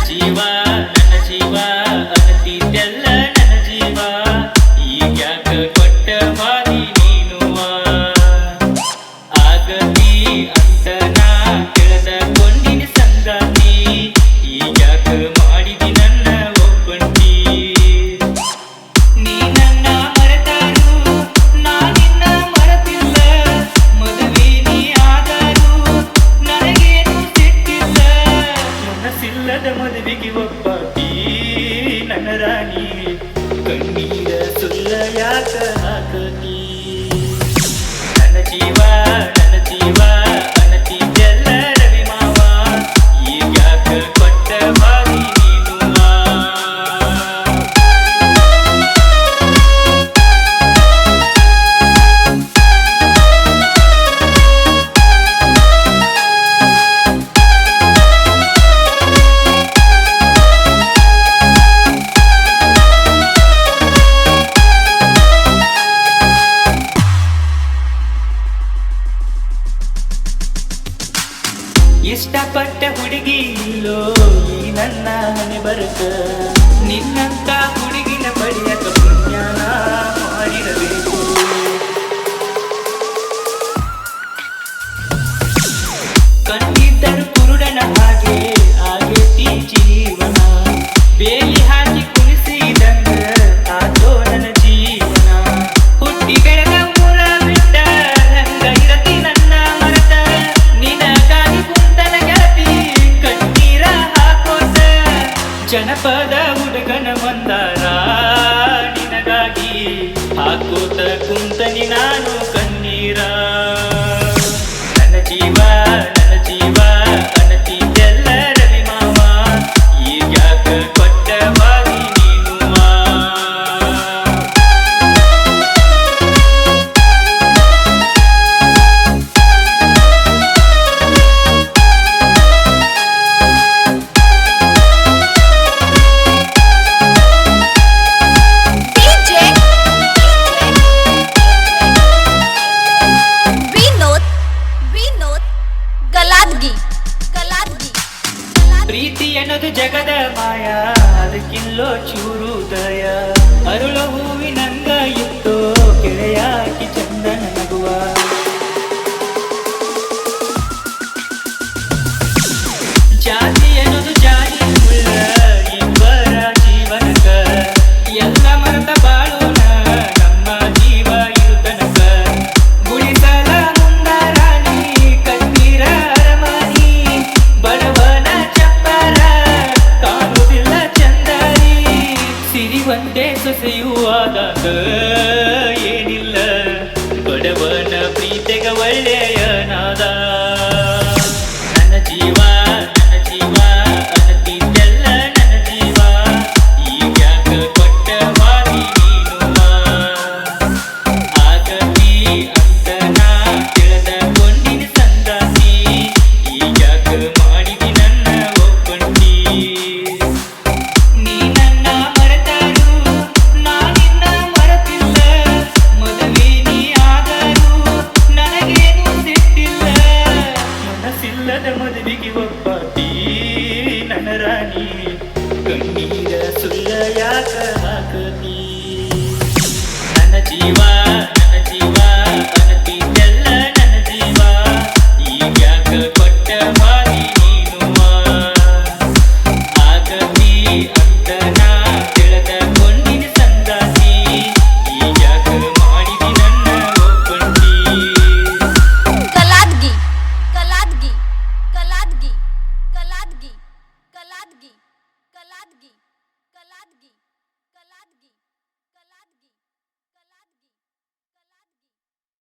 ಜೀವ ನನ್ನ ಜೀವ ಅನತಿದ್ದೆಲ್ಲ ನನ್ನ ಜೀವ ಈಗ್ಯಾಕ ಕೊಟ್ಟ ಮಾರಿ ನೀನುವ ಆಗತಿ ಅಂತ ನಾ ತಿಳಿದಕೊಂಡಿನಿ ಸಂಗಾತಿ ಈಗ್ಯಾಕ ಮಾಡಿದಿ ನನ್ನ ಒಬ್ಬಂಟಿ ನೀ ನನ್ನ ಮರೆತಾರು ನಾ ನಿನ್ನ ಮರೆತಿಲ್ಲ ಮದುವೆ ನೀ ಆದರೂ ನನಗೇನು ಸಿಟ್ಟಿಲ್ಲ ಮನಸ್ಸಿಲ್ಲದ ಮದುವೆಗೆ ಒಪ್ಪಾಟಿ ನನ್ನ ರಾಣಿ ಕಣ್ಣೀರ ಸುಳ್ಳ ಯಾಕ ಹಾಕತಿ ನನ್ನ ಜೀವ ಅನತಿದ್ದೆಲ್ಲ ರವಿ ಮಾವ ಈಗ್ಯಾಕ ಕೊಟ್ಟ ಬಾರಿ ನೀನುವ ಇಷ್ಟಪಟ್ಟ ಹುಡುಗಿ ಇಲ್ಲೋ ಈ ನನ್ನ ಮನೆ ಬರುತ್ತ ನಿನ್ನಂತ ಹುಡುಗಿನ ಪಡೆಯಕ ಪುಣ್ಯನ ಮಾಡಿರಬೇಕು ಕಣ್ಣಿದ್ದರು ಕುರುಡನ ಹಾಗೆ ಆಗೇತಿ ಜೀವನ ಬೇಲಿ ಹಾಕಿ ಕುಣಿಸಿದಂಗ ಆತೋ ನನ್ನ ಜೀವನ ಹುಟ್ಟಿ ಬೆಳೆದ ಊರ ಬಿಟ್ಟ ಹಂಗ ಇರತಿ ನನ್ನ ಮರತ ನಿನಗಾಗಿ ಕುಂತನ ಗೆಳತಿ ಕಣ್ಣೀರ ಹಾಕೋತ ಜನಪದ ಹುಡುಗನ ಮಂದಾರ ನಿನಗಾಗಿ ಹಾಕೋತ ಕುಂತನಿ ನಾನು ಕಣ್ಣೀರ ನನ್ನ ಜೀವ ಅನತಿದ್ದೆಲ್ಲ ರವಿ ಮಾವ ಈಗ್ಯಾಕ ಕೊಟ್ಟ ಬಾರಿ ನೀನುವ ವಿನೋದ್ ಗಲಾದ್ಗಿ ಪ್ರೀತಿ ಅನ್ನೋದು ಜಗದ ಮಾಯ ಅದಕ್ಕಿಲ್ಲೋ ಚೂರು ದಯ ಅರುಳ ಹೂವಿನಂಗ ಇತ್ತೋ ಕೆಳೆಯಾಕಿ ಚಂದನ ನಗುವ ಜಾತಿ ಅನ್ನೋದು ಜಾರಿ ಉಳ್ಳ ಇಬ್ಬರ ಜೀವನಕ ಎಲ್ಲ ಮರೆತ ಬಾಳೋಣ ನಮ್ಮ ಜೀವ ಇರು ತನಕ ಗುಳಿಸಲ ಮುಂದ ರಾಣಿ ಕಣ್ಣೀರ ಅರಮನಿ ಬಡವನ ಚಪ್ಪರ ಕಾಣುವುದಿಲ್ಲ ಚಂದರಿ ಸಿರಿವಂತೆ ಸೊಸೆಯೂ ಆದಾಗ ಏನಿಲ್ಲ ಬಡವನ ಪ್ರೀತಿಗ ಒಳ್ಳೆಯ ನಾದ ನನ್ನ ಜೀವ ಅನತಿದ್ದೆಲ್ಲ ನನ್ನ ಜೀವ ಈಗ್ಯಾಕ ಕೊಟ್ಟ ಬಾರಿ ನೀನುವ ಆಗತಿ ಅಂತ ನಾ ತಿಳಿದಕೊಂಡಿನಿ ಸಂಗಾತಿ ಈಗ್ಯಾಕ ಮಾಡಿದಿ ನನ್ನ ಒಬ್ಬಂಟಿ ನೀ ನನ್ನ ಮರೆತಾರು ನಾ ನಿನ್ನ ಮರೆತಿಲ್ಲ ಮದುವೆ ನೀ ಆದರೂ ನನಗೇನು ಸಿಟ್ಟಿಲ್ಲ ಮನಸ್ಸಿಲ್ಲದ ಮದುವೆಗೆ ಒಪ್ಪಾಟಿ ನನ್ನ ರಾಣಿ ಕಣ್ಣೀರ ಸುಳ್ಳ ಯಾಕ ಹಾಕತಿ